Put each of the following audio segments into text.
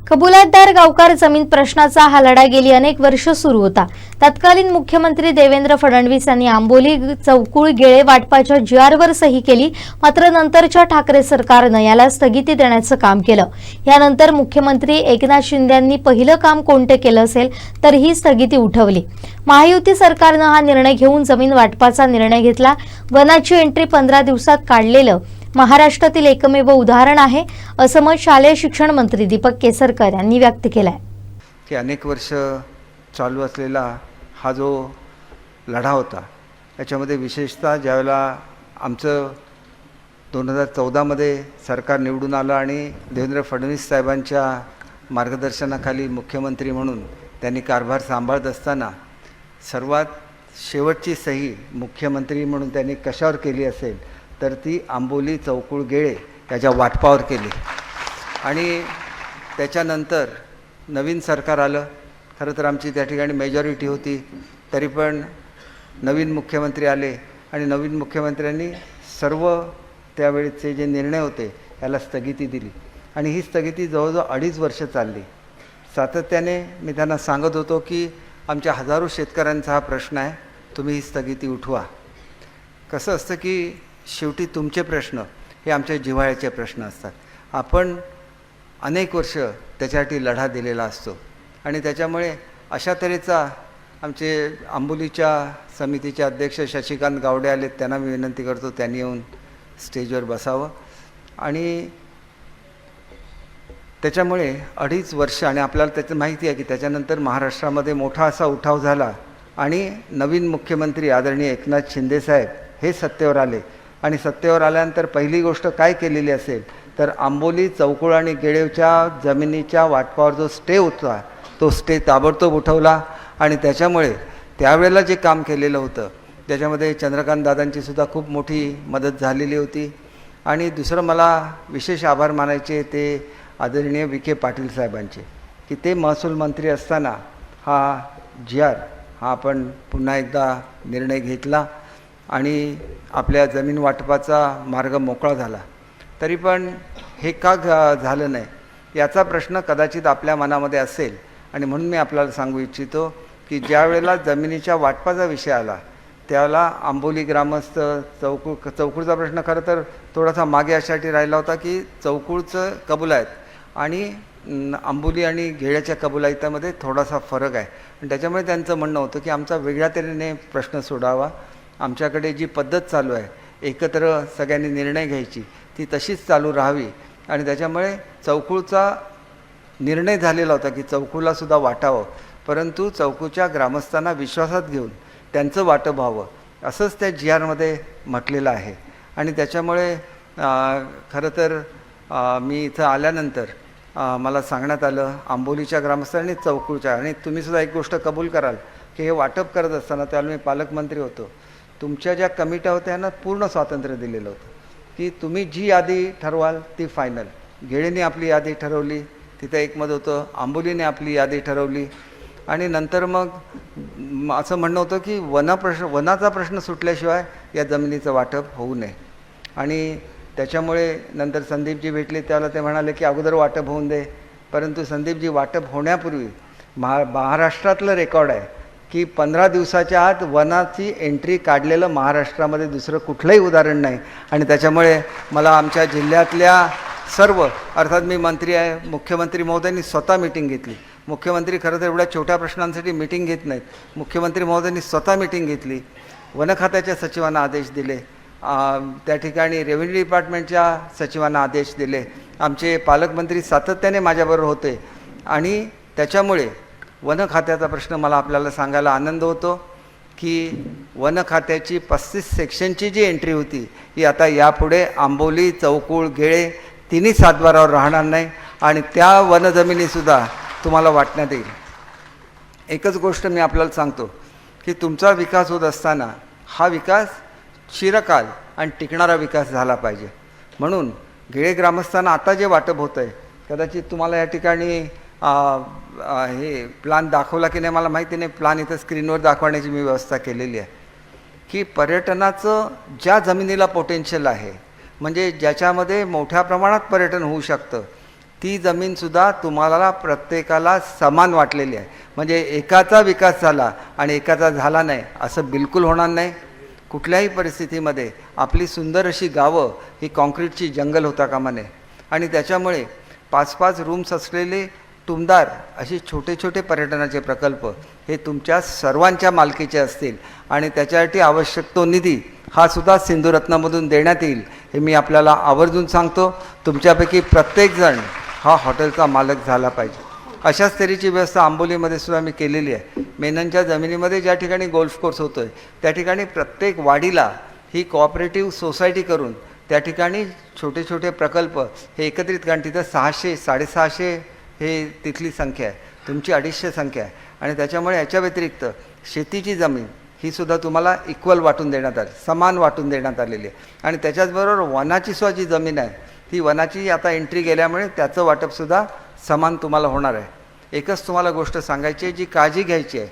कबुलातदार गावकार जमीन प्रश्नाचा हा लढा गेली अनेक वर्ष सुरू होता। तत्कालीन मुख्यमंत्री देवेंद्र फडणवीस यांनी आंबोली चौकुळ गेळे वाटपाच्या जीआरवर सही केली, मात्र नंतरच्या ठाकरे सरकारने याला स्थगिती देण्याचं काम केलं। यानंतर मुख्यमंत्री एकनाथ शिंदे यांनी पहिलं काम कोणते केलं असेल तर ही स्थगिती उठवली। महायुती सरकारने हा निर्णय घेऊन जमीन वाटपाचा निर्णय घेतला। वनाची एंट्री 15 दिवसात काढलेलं महाराष्ट्रातील एकमेव उदाहरण आहे, असं मत शालेय शिक्षण मंत्री दीपक केसरकर यांनी व्यक्त केलं आहे। की अनेक वर्ष चालू असलेला हा जो लढा होता, याच्यामध्ये विशेषतः ज्यावेळेला आमचं 2014 मध्ये सरकार निवडून आलं आणि देवेंद्र फडणवीस साहेबांच्या मार्गदर्शनाखाली मुख्यमंत्री म्हणून त्यांनी कारभार सांभाळत असताना सर्वात शेवटची सही मुख्यमंत्री म्हणून त्यांनी कशावर केली असेल तर ती आंबोली चौकुळ गेळे याच्या वाटपावर केली। आणि त्याच्यानंतर नवीन सरकार आलं। खरं तर आमची त्या ठिकाणी मेजॉरिटी होती, तरी पण नवीन मुख्यमंत्री आले आणि नवीन मुख्यमंत्र्यांनी सर्व त्यावेळेचे जे निर्णय होते याला स्थगिती दिली आणि ही स्थगिती जवळजवळ 2.5 वर्ष चालली। सातत्याने मी त्यांना सांगत होतो की आमच्या हजारो शेतकऱ्यांचा हा प्रश्न आहे, तुम्ही ही स्थगिती उठवा। कसं असतं की शेवटी तुमचे प्रश्न हे आमच्या जिव्हाळ्याचे प्रश्न असतात। आपण अनेक वर्ष त्याच्यासाठी लढा दिलेला असतो आणि त्याच्यामुळे अशा तऱ्हेचा आमचे आंबोलीच्या समितीचे अध्यक्ष शशिकांत गावडे आले, त्यांना मी विनंती करतो त्यांनी येऊन स्टेजवर बसावं। आणि त्याच्यामुळे 2.5 वर्ष आणि आपल्याला त्याचं माहिती आहे की त्याच्यानंतर महाराष्ट्रामध्ये मोठा असा उठाव झाला आणि नवीन मुख्यमंत्री आदरणीय एकनाथ शिंदे साहेब हे सत्तेवर आले आणि सत्तेवर आल्यानंतर पहिली गोष्ट काय केलेली असेल तर आंबोली चौकुळ आणि गेळेच्या जमिनीच्या वाटपावर जो स्टे होता तो स्टे ताबडतोब उठवला आणि त्याच्यामुळे त्यावेळेला जे काम केलेलं होतं त्याच्यामध्ये चंद्रकांत दादांची सुद्धा खूप मोठी मदत झालेली होती। आणि दुसरं मला विशेष आभार मानायचे ते आदरणीय विखे पाटील साहेबांचे की ते महसूल मंत्री असताना हा GR हा आपण पुन्हा एकदा निर्णय घेतला आणि आपल्या जमीन वाटपाचा मार्ग मोकळा झाला। तरी पण हे का झालं नाही याचा प्रश्न कदाचित आपल्या मनामध्ये असेल आणि म्हणून मी आपल्याला सांगू इच्छितो की ज्या वेळेला जमिनीच्या वाटपाचा विषय आला त्यावेळेला आंबोली ग्रामस्थ चौकुळचा प्रश्न खरं तर थोडासा मागे अशासाठी राहिला होता की चौकुळचं कबुलायत आणि आंबोली आणि घेळ्याच्या कबुलायतामध्ये थोडासा फरक आहे आणि त्याच्यामुळे त्यांचं म्हणणं होतं की आमचा वेगळ्या तऱ्हेने प्रश्न सोडावा। आमच्याकडे जी पद्धत चालू आहे एकत्र सगळ्यांनी निर्णय घ्यायची ती तशीच चालू राहावी आणि त्याच्यामुळे चौकुळचा निर्णय झालेला होता की चौकुळलासुद्धा वाटावं, परंतु चौकुळच्या ग्रामस्थांना विश्वासात घेऊन त्यांचं वाटप व्हावं असंच त्या GRमध्ये म्हटलेलं आहे। आणि त्याच्यामुळे खरं तर मी इथं आल्यानंतर मला सांगण्यात आलं आंबोलीच्या ग्रामस्थांनी चौकुळच्या, आणि तुम्हीसुद्धा एक गोष्ट कबूल कराल की हे वाटप करत असताना त्यावेळी मी पालकमंत्री होतो, तुमच्या ज्या कमिट्या होत्या यांना पूर्ण स्वातंत्र्य दिलेलं होतं की तुम्ही जी यादी ठरवाल ती फायनल। गेळेने आपली यादी ठरवली, तिथं एकमत होतं, आंबोलीने आपली यादी ठरवली आणि नंतर मग असं म्हणणं होतं की वनाचा प्रश्न सुटल्याशिवाय या जमिनीचं वाटप होऊ नये। आणि त्याच्यामुळे नंतर संदीपजी भेटले, त्याला ते म्हणाले की अगोदर वाटप होऊन दे, परंतु संदीपजी वाटप होण्यापूर्वी महाराष्ट्रातलं रेकॉर्ड आहे की 15 दिवसाच्या आत वनाची एंट्री काढलेलं महाराष्ट्रामध्ये दुसरं कुठलंही उदाहरण नाही। आणि त्याच्यामुळे मला आमच्या जिल्ह्यातल्या सर्व, अर्थात मी मंत्री आहे, मुख्यमंत्री महोदयांनी स्वतः मीटिंग घेतली। मुख्यमंत्री खरं तर एवढ्या छोट्या प्रश्नांसाठी मीटिंग घेत नाहीत, मुख्यमंत्री महोदयांनी स्वतः मीटिंग घेतली, वन खात्याच्या सचिवांना आदेश दिले, त्या ठिकाणी रेव्हेन्यू डिपार्टमेंटच्या सचिवांना आदेश दिले, आमचे पालकमंत्री सातत्याने माझ्याबरोबर होते आणि त्याच्यामुळे वन खात्याचा प्रश्न मला आपल्याला सांगायला आनंद होतो की वन खात्याची 35 सेक्शनची जी एंट्री होती ही आता यापुढे आंबोली चौकुळ गेळे तिन्ही सातबारावर राहणार नाही आणि त्या वनजमिनीसुद्धा तुम्हाला वाटण्यात येईल। एकच गोष्ट मी आपल्याला सांगतो की तुमचा विकास होत असताना हा विकास चिरकाल आणि टिकणारा विकास झाला पाहिजे। म्हणून गेळे ग्रामस्थांना आता जे वाटप होतं आहे, कदाचित तुम्हाला या ठिकाणी हे प्लान दाखवला की नाही मला माहिती नाही, प्लान इथं स्क्रीनवर दाखवण्याची मी व्यवस्था केलेली आहे की पर्यटनाचं ज्या जमिनीला पोटेन्शियल आहे, म्हणजे ज्याच्यामध्ये मोठ्या प्रमाणात पर्यटन होऊ शकतं ती जमीनसुद्धा तुम्हाला प्रत्येकाला समान वाटलेली आहे. म्हणजे एकाचा विकास झाला आणि एकाचा झाला नाही असं बिलकुल होणार नाही. कुठल्याही परिस्थितीमध्ये आपली सुंदर अशी गावं ही कॉन्क्रीटची जंगल होता कामा नये. आणि त्याच्यामुळे 5-5 रूम्स असलेले टुमदार असे छोटे छोटे पर्यटनाचे प्रकल्प हे तुमच्या सर्वांच्या मालकीचे असतील आणि त्याच्यासाठी आवश्यक तो निधी हा सुद्धा सिंधुरत्नामधून देण्यात येईल हे मी आपल्याला आवर्जून सांगतो. तुमच्यापैकी प्रत्येकजण हा हॉटेलचा मालक झाला पाहिजे. अशाच तऱ्हेची व्यवस्था आंबोलीमध्ये सुद्धा मी केलेली आहे. मेननच्या जमिनीमध्ये ज्या ठिकाणी गोल्फ कोर्स होतो आहे त्या ठिकाणी प्रत्येक वाडीला ही कोऑपरेटिव्ह सोसायटी करून त्या ठिकाणी छोटे छोटे प्रकल्प हे एकत्रित, कारण तिथं 600-650 हे तिथली संख्या आहे, तुमची 250 संख्या आहे. आणि त्याच्यामुळे याच्या व्यतिरिक्त शेतीची जमीन ही सुद्धा तुम्हाला इक्वल वाटून देण्यात आली, समान वाटून देण्यात आलेली आहे. आणि त्याच्याचबरोबर वनाची सुद्धा जी जमीन आहे ती वनाची आता एंट्री गेल्यामुळे त्याचं वाटपसुद्धा समान तुम्हाला होणार आहे. एकच तुम्हाला गोष्ट सांगायची आहे, जी काळजी घ्यायची आहे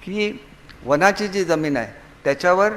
की वनाची जी जमीन आहे त्याच्यावर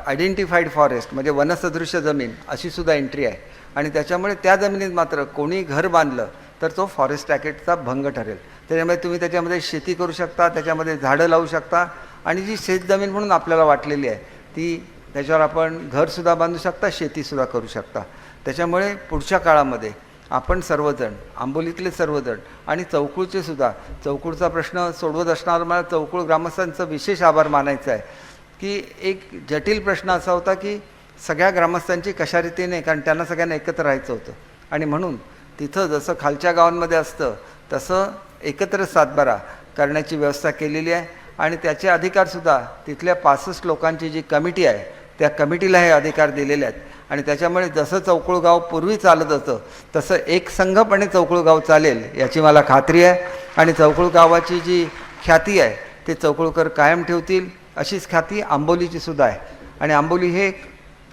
आयडेंटिफाईड फॉरेस्ट म्हणजे वनसदृश्य जमीन अशी सुद्धा एंट्री आहे. आणि त्याच्यामुळे त्या जमिनीत मात्र कोणी घर बांधलं तर तो फॉरेस्ट ॲक्टचा भंग ठरेल. त्याच्यामुळे तुम्ही त्याच्यामध्ये शेती करू शकता, त्याच्यामध्ये झाडं लावू शकता आणि जी शेतजमीन म्हणून आपल्याला वाटलेली आहे ती त्याच्यावर आपण घरसुद्धा बांधू शकता, शेतीसुद्धा करू शकता. त्याच्यामुळे पुढच्या काळामध्ये आपण सर्वजण, आंबोलीतले सर्वजण आणि चौकुळचे सुद्धा, चौकुळचा प्रश्न सोडवत असणार मला चौकुळ ग्रामस्थांचं विशेष आभार मानायचं आहे की एक जटिल प्रश्न असा होता की सगळ्या ग्रामस्थांची कशा रीतीने, कारण त्यांना सगळ्यांना एकत्र राहायचं होतं आणि म्हणून तिथं जसं खालच्या गावांमध्ये असतं तसं एकत्र सातबारा करण्याची व्यवस्था केलेली आहे. आणि त्याचे अधिकारसुद्धा तिथल्या 65 लोकांची जी कमिटी आहे त्या कमिटीला हे अधिकार दिलेले आहेत. आणि त्याच्यामुळे जसं चौकुळ गाव पूर्वी चालत होतं तसं एक संघपणे चौकुळ गाव चालेल याची मला खात्री आहे. आणि चौकुळ गावाची जी ख्याती आहे ते चौकुळकर कायम ठेवतील, अशीच ख्याती आंबोलीची सुद्धा आहे. आणि आंबोली हे एक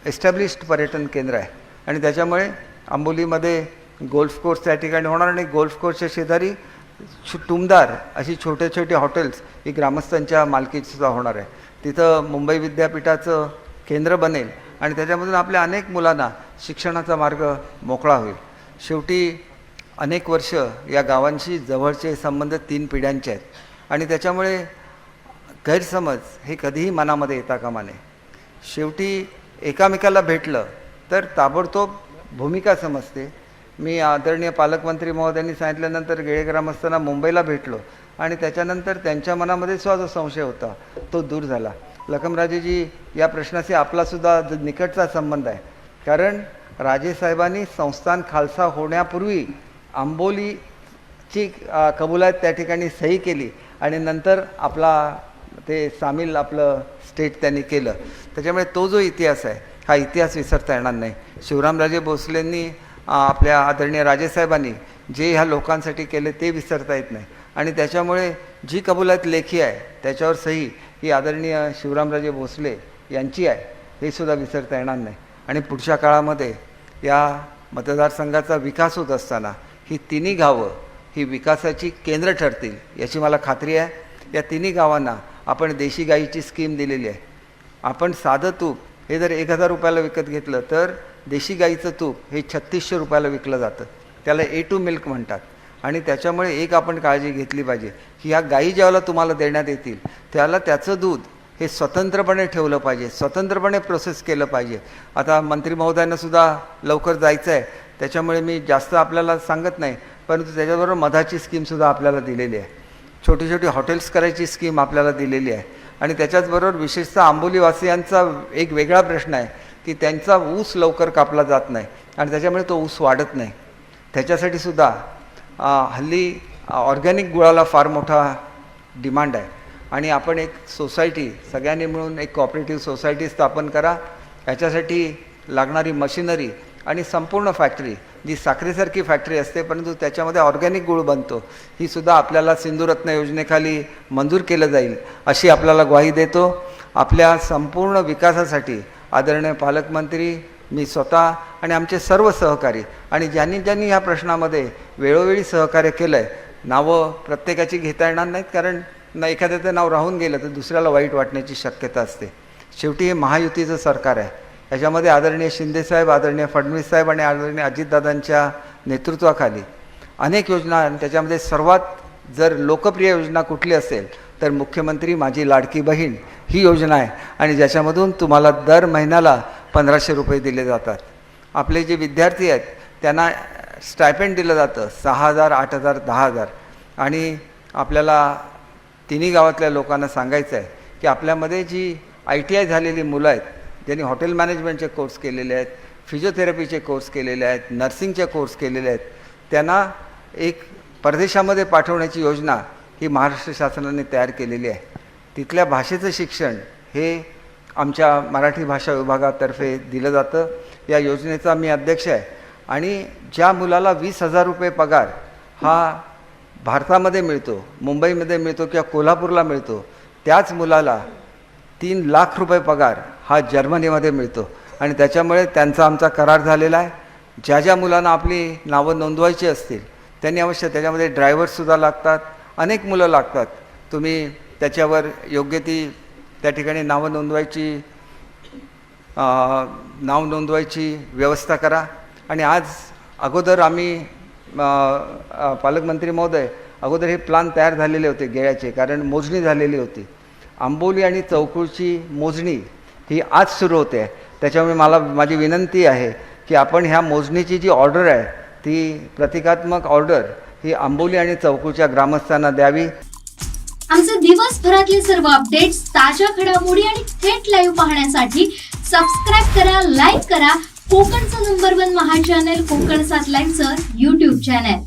एस्टॅब्लिश्ड पर्यटन केंद्र आहे आणि त्याच्यामुळे आंबोलीमध्ये गोल्फ कोर्स त्या ठिकाणी होणार आणि गोल्फ कोर्सच्या शेजारी टुमदार अशी छोटे छोटे हॉटेल्स ही ग्रामस्थांच्या मालकीसुद्धा होणार आहे. तिथं मुंबई विद्यापीठाचं केंद्र बनेल आणि त्याच्यामधून आपल्या अनेक मुलांना शिक्षणाचा मार्ग मोकळा होईल. शेवटी अनेक वर्ष या गावांशी जवळचे संबंध 3 पिढ्यांचे आहेत आणि त्याच्यामुळे गैरसमज हे कधीही मनामध्ये येता कामा नये. शेवटी एकामेकाला भेटलं तर ताबडतोब भूमिका समजते. मी आदरणीय पालकमंत्री महोदयांनी सांगितल्यानंतर गेळे ग्रामस्थांना मुंबईला भेटलो आणि त्याच्यानंतर त्यांच्या मनामध्ये सुद्धा जो संशय होता तो दूर झाला. लखमराजेजी, या प्रश्नाशी आपलासुद्धा निकटचा संबंध आहे, कारण राजेसाहेबांनी संस्थान खालसा होण्यापूर्वी आंबोलीची कबुलात त्या ठिकाणी सही केली आणि नंतर ते सामील आपलं स्टेट त्यांनी केलं. त्याच्यामुळे तो जो इतिहास आहे हा इतिहास विसरता येणार नाही. शिवरामराजे भोसलेंनी आपल्या आदरणीय राजेसाहेबांनी जे ह्या लोकांसाठी केले ते विसरता येत नाही. आणि त्याच्यामुळे जी कबुलात लेखी आहे त्याच्यावर सही ही आदरणीय शिवरामराजे भोसले यांची आहे हे सुद्धा विसरता येणार नाही. आणि पुढच्या काळामध्ये या मतदारसंघाचा विकास होत असताना ही 3 गावं ही विकासाची केंद्र ठरतील याची मला खात्री आहे. या 3 गावांना आपण देशी गाईची स्कीम दिलेली आहे. आपण साधं तूप हे जर 1000 रुपयाला विकत घेतलं तर देशी गाईचं तूप हे 3600 रुपयाला विकलं जातं. त्याला A2 मिल्क म्हणतात. आणि त्याच्यामुळे एक आपण काळजी घेतली पाहिजे की ह्या गाई ज्यावेळेला तुम्हाला देण्यात येतील त्याला त्याचं दूध हे स्वतंत्रपणे ठेवलं पाहिजे, स्वतंत्रपणे प्रोसेस केलं पाहिजे. आता मंत्री महोदयांनासुद्धा लवकर जायचं आहे त्याच्यामुळे मी जास्त आपल्याला सांगत नाही, परंतु त्याच्याबरोबर मधाची स्कीमसुद्धा आपल्याला दिलेली आहे. छोटी छोटी हॉटेल्स करायची स्कीम आपल्याला दिलेली आहे. आणि त्याच्याचबरोबर विशेषतः आंबोलीवासियांचा एक वेगळा प्रश्न आहे की त्यांचा ऊस लवकर कापला जात नाही आणि त्याच्यामुळे तो ऊस वाढत नाही. त्याच्यासाठी सुद्धा हल्ली ऑर्गॅनिक गुळाला फार मोठा डिमांड आहे. आणि आपण एक सोसायटी सगळ्यांनी मिळून एक कोऑपरेटिव्ह सोसायटी स्थापन करा. याच्यासाठी लागणारी मशिनरी आणि संपूर्ण फॅक्टरी जी साखरेसारखी फॅक्टरी असते परंतु त्याच्यामध्ये ऑर्गॅनिक गुळ बनतो ही सुद्धा आपल्याला सिंधुरत्न योजनेखाली मंजूर केलं जाईल अशी आपल्याला ग्वाही देतो. आपल्या संपूर्ण विकासासाठी आदरणीय पालकमंत्री, मी स्वतः आणि आमचे सर्व सहकारी आणि ज्यांनी ज्यांनी ह्या प्रश्नामध्ये वेळोवेळी सहकार्य केलं आहे, नावं प्रत्येकाची घेता येणार नाहीत कारण एखाद्याचं नाव राहून गेलं तर दुसऱ्याला वाईट वाटण्याची शक्यता असते. शेवटी हे महायुतीचं सरकार आहे. याच्यामध्ये आदरणीय शिंदेसाहेब, आदरणीय फडणवीस साहेब आणि आदरणीय अजितदादांच्या नेतृत्वाखाली अनेक योजना आणि त्याच्यामध्ये सर्वात जर लोकप्रिय योजना कुठली असेल तर मुख्यमंत्री माझी लाडकी बहीण ही योजना आहे आणि ज्याच्यामधून तुम्हाला दर महिन्याला 1500 रुपये दिले जातात. आपले जे विद्यार्थी आहेत त्यांना स्टायपेंड दिलं जातं 6,000, 8,000, 10,000. आणि आपल्याला तिन्ही गावातल्या लोकांना सांगायचं आहे की आपल्यामध्ये जी ITI झालेली मुलं आहेत, ज्यांनी हॉटेल मॅनेजमेंटचे कोर्स केलेले आहेत, फिजिओथेरपीचे कोर्स केलेले आहेत, नर्सिंगचे कोर्स केलेले आहेत, त्यांना एक परदेशामध्ये पाठवण्याची योजना ही महाराष्ट्र शासनाने तयार केलेली आहे. तिथल्या भाषेचं शिक्षण हे आमच्या मराठी भाषा विभागातर्फे दिलं जातं. या योजनेचा मी अध्यक्ष आहे आणि ज्या मुलाला 20,000 रुपये पगार हा भारतामध्ये मिळतो, मुंबईमध्ये मिळतो किंवा कोल्हापूरला मिळतो, त्याच मुलाला 3 लाख रुपये पगार हा जर्मनीमध्ये मिळतो. आणि त्याच्यामुळे त्यांचा आमचा करार झालेला आहे. ज्या ज्या मुलांना आपली नावं नोंदवायची असतील त्यांनी अवश्य, त्याच्यामध्ये ड्रायव्हरसुद्धा लागतात, अनेक मुलं लागतात, तुम्ही त्याच्यावर योग्य ती त्या ठिकाणी नाव नोंदवायची व्यवस्था करा. आणि आज अगोदर आम्ही पालकमंत्री महोदय अगोदर हे प्लान तयार झालेले होते गेळ्याचे, कारण मोजणी झालेली होती. आंबोली आणि चौकुळची मोजणी ही आज सुरू होते. त्याच्यामुळे माझी विनंती आहे की आपण ह्या मोजणीची जी ऑर्डर आहे ती प्रतिकात्मक ऑर्डर ही आंबोली आणि चौकुळच्या ग्रामस्थांना द्यावी. आमचे दिवसभरातले सर्व अपडेट्स, ताज्या घडामोडी आणि थेट लाईव्ह पाहण्यासाठी सबस्क्राईब करा, लाईक करा कोकणचं नंबर 1 महा चॅनल कोकण 7 लाईव्हचं YouTube चॅनल.